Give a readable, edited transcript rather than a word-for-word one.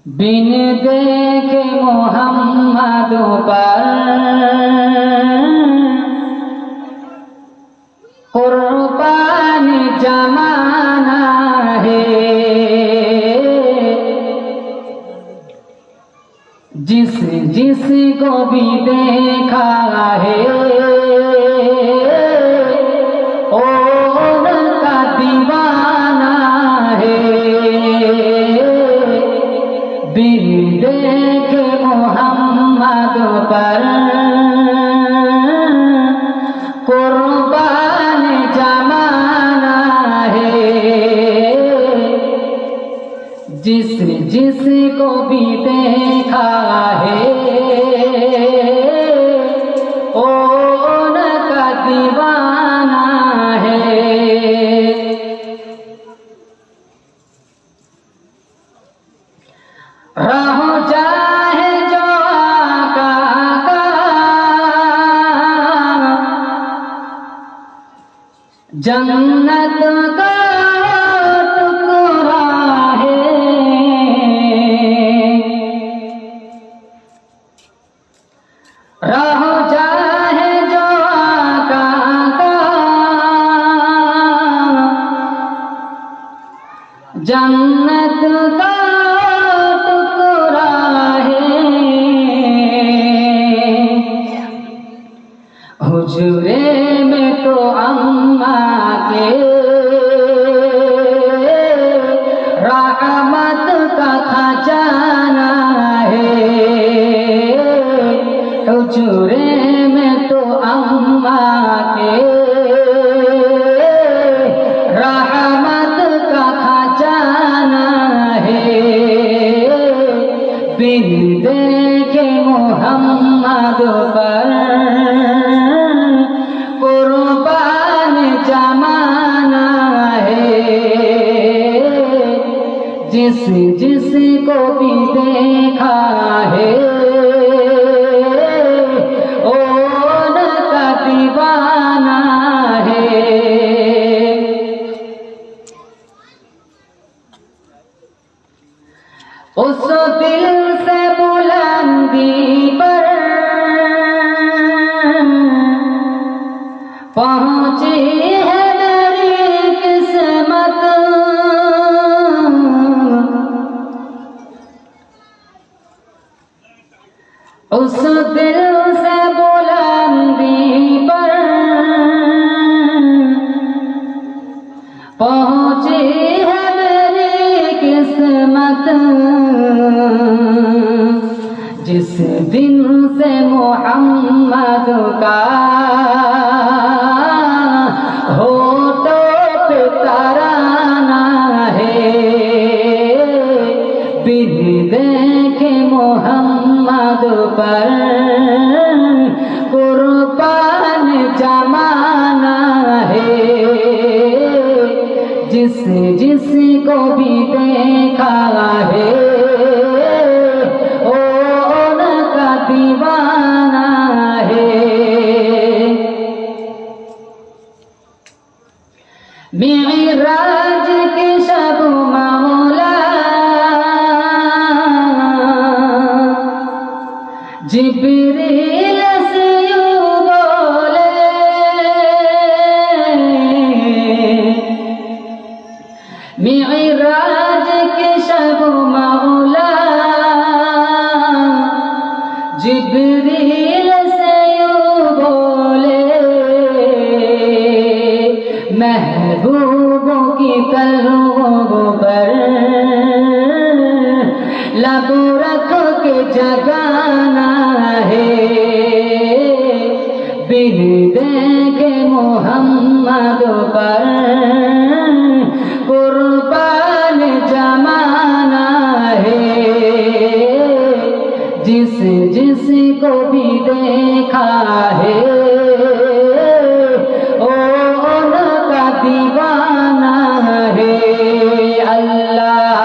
बिन देखे मोहम्मद पर कुर्बान जमाना है। जिस को भी देखा है उनका दीवाना है। बिन देखे मोहम्मद पर कुर्बान जमाना है। जिस को भी देखा है उनका दीवाना है। रहो चाहे जो आका का जन्नत का टुकड़ा है। रहो चाहे जो आका का जन्नत का हुजूरे में तो अम्मा के रहमत का खजाना है। हुजूरे में तो अम्मा के रहमत का खजाना है। बिन देखे मोहम्मद पर कुर्बान जमाना है। जिस को भी देखा है उनका दीवाना है। उस दिल से बुलंदी पर पहुंची है मेरी किस्मत। उस दिल से बुलंदी पर पहुंची है मेरी किस्मत। जिस दिन से मोहम्मद का होठों पे तराना है। बिन देखे मोहम्मद पर कुर्बान जमाना है। जिस को भी देखा है उनका दीवाना है। मिराज के शब मौला जिब्रील से यूं बोले, मिराज के शब मौला जिब्रील से यूं बोले। महबूबों की तलवों पर लब रख के जगाना है। बिन देखे मोहम्मद पर कुर्बान जमाना है। जिस को भी देखा है